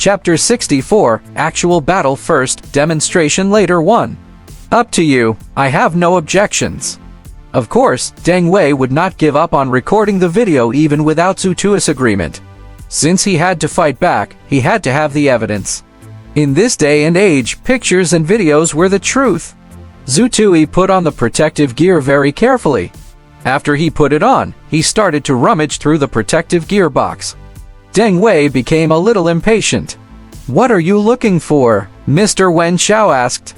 Chapter 64, Actual Battle First, Demonstration Later 1. Up to you, I have no objections. Of course, Deng Wei would not give up on recording the video even without Zhu Tui's agreement. Since he had to fight back, he had to have the evidence. In this day and age, pictures and videos were the truth. Zhu Tui put on the protective gear very carefully. After he put it on, he started to rummage through the protective gear box. Deng Wei became a little impatient. "What are you looking for?" Mr. Wen Xiao asked.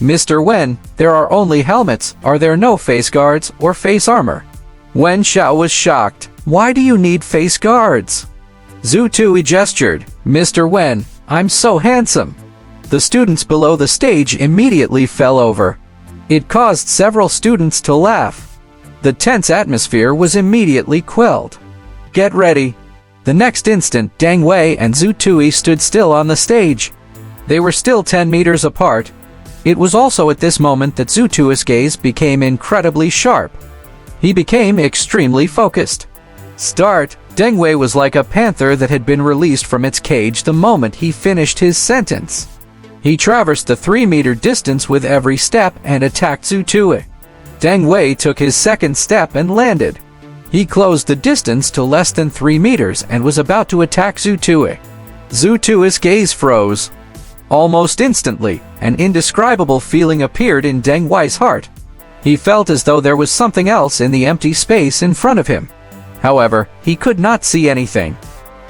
"Mr. Wen, there are only helmets. Are there no face guards or face armor?" Wen Xiao was shocked. "Why do you need face guards?" Zhu Tui gestured. "Mr. Wen, I'm so handsome." The students below the stage immediately fell over. It caused several students to laugh. The tense atmosphere was immediately quelled. "Get ready." The next instant, Deng Wei and Zhu Tui stood still on the stage. They were still 10 meters apart. It was also at this moment that Zhu Tui's gaze became incredibly sharp. He became extremely focused. "Start." Deng Wei was like a panther that had been released from its cage the moment he finished his sentence. He traversed the 3-meter distance with every step and attacked Zhu Tui. Deng Wei took his second step and landed. He closed the distance to less than 3 meters and was about to attack Zhu Tui. Zhu Tui's gaze froze. Almost instantly, an indescribable feeling appeared in Deng Wei's heart. He felt as though there was something else in the empty space in front of him. However, he could not see anything.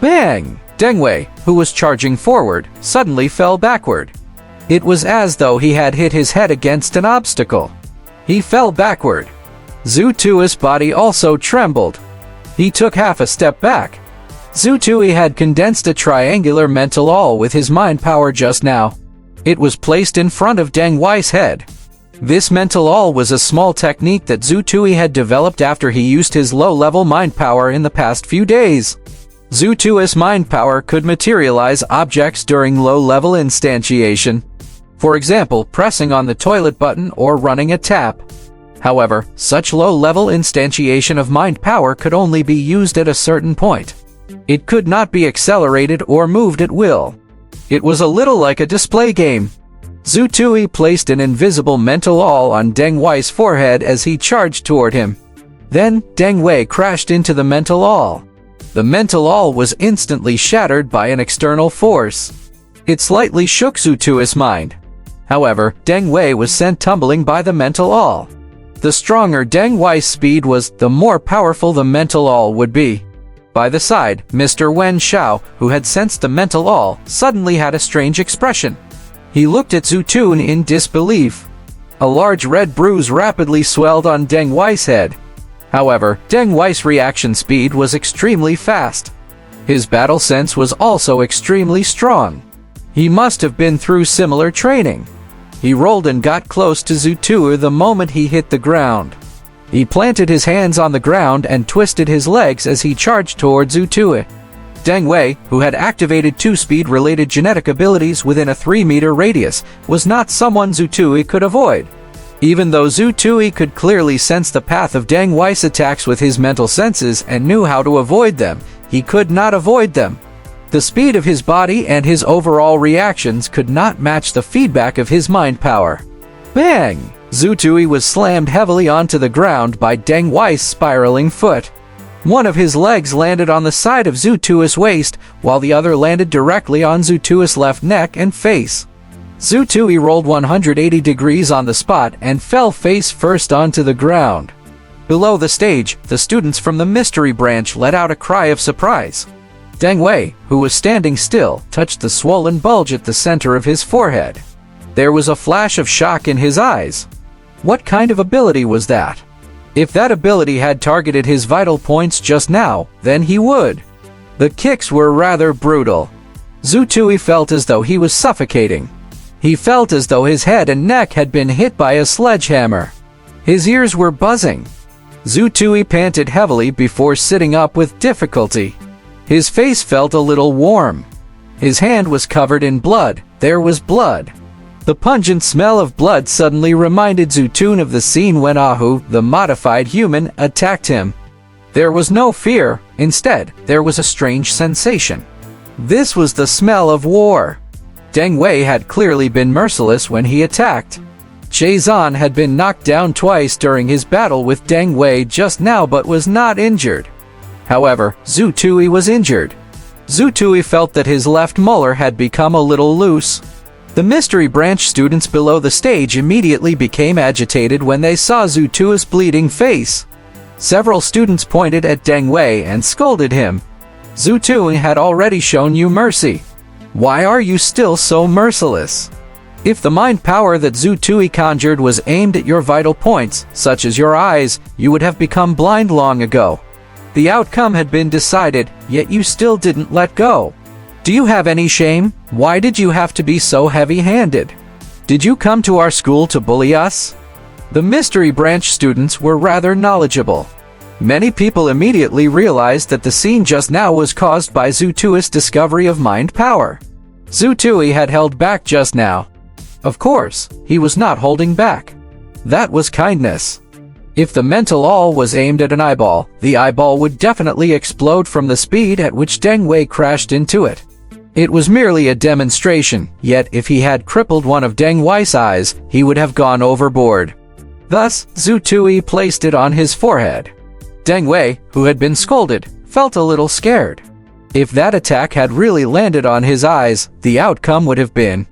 Bang! Deng Wei, who was charging forward, suddenly fell backward. It was as though he had hit his head against an obstacle. He fell backward. Zhu Tui's body also trembled. He took half a step back. Zhu Tui had condensed a triangular mental all with his mind power just now. It was placed in front of Deng Wei's head. This mental all was a small technique that Zhu Tui had developed after he used his low-level mind power in the past few days. Zhu Tui's mind power could materialize objects during low-level instantiation. For example, pressing on the toilet button or running a tap. However, such low-level instantiation of mind power could only be used at a certain point. It could not be accelerated or moved at will. It was a little like a display game. Zhu Tui placed an invisible mental all on Deng Wei's forehead as he charged toward him. Then, Deng Wei crashed into the mental all. The mental all was instantly shattered by an external force. It slightly shook Zhu Tui's mind. However, Deng Wei was sent tumbling by the mental all. The stronger Deng Wei's speed was, the more powerful the mental all would be. By the side, Mr. Wen Xiao, who had sensed the mental all, suddenly had a strange expression. He looked at Zhu Tui in disbelief. A large red bruise rapidly swelled on Deng Wei's head. However, Deng Wei's reaction speed was extremely fast. His battle sense was also extremely strong. He must have been through similar training. He rolled and got close to Zhu Tui the moment he hit the ground. He planted his hands on the ground and twisted his legs as he charged toward Zhu Tui. Deng Wei, who had activated 2 speed-related genetic abilities within a 3-meter radius, was not someone Zhu Tui could avoid. Even though Zhu Tui could clearly sense the path of Deng Wei's attacks with his mental senses and knew how to avoid them, he could not avoid them. The speed of his body and his overall reactions could not match the feedback of his mind power. Bang! Zhu Tui was slammed heavily onto the ground by Deng Wei's spiraling foot. One of his legs landed on the side of Zhu Tui's waist, while the other landed directly on Zhu Tui's left neck and face. Zhu Tui rolled 180 degrees on the spot and fell face first onto the ground. Below the stage, the students from the mystery branch let out a cry of surprise. Deng Wei, who was standing still, touched the swollen bulge at the center of his forehead. There was a flash of shock in his eyes. What kind of ability was that? If that ability had targeted his vital points just now, then he would. The kicks were rather brutal. Zhu Tui felt as though he was suffocating. He felt as though his head and neck had been hit by a sledgehammer. His ears were buzzing. Zhu Tui panted heavily before sitting up with difficulty. His face felt a little warm. His hand was covered in blood. There was blood. The pungent smell of blood suddenly reminded Zhu Tui of the scene when Ahu, the modified human, attacked him. There was no fear. Instead, there was a strange sensation. This was the smell of war. Deng Wei had clearly been merciless when he attacked. Che Zan had been knocked down twice during his battle with Deng Wei just now but was not injured. However, Zhu Tui was injured. Zhu Tui felt that his left molar had become a little loose. The mystery branch students below the stage immediately became agitated when they saw Zhu Tui's bleeding face. Several students pointed at Deng Wei and scolded him. Zhu Tui had already shown you mercy. Why are you still so merciless? If the mind power that Zhu Tui conjured was aimed at your vital points, such as your eyes, you would have become blind long ago. The outcome had been decided, yet you still didn't let go. Do you have any shame? Why did you have to be so heavy-handed? Did you come to our school to bully us? The mystery branch students were rather knowledgeable. Many people immediately realized that the scene just now was caused by Zhu Tui's discovery of mind power. Zhu Tui had held back just now. Of course, he was not holding back. That was kindness. If the mental all was aimed at an eyeball, the eyeball would definitely explode from the speed at which Deng Wei crashed into it. It was merely a demonstration, yet if he had crippled one of Deng Wei's eyes, he would have gone overboard. Thus, Zhu Tui placed it on his forehead. Deng Wei, who had been scolded, felt a little scared. If that attack had really landed on his eyes, the outcome would have been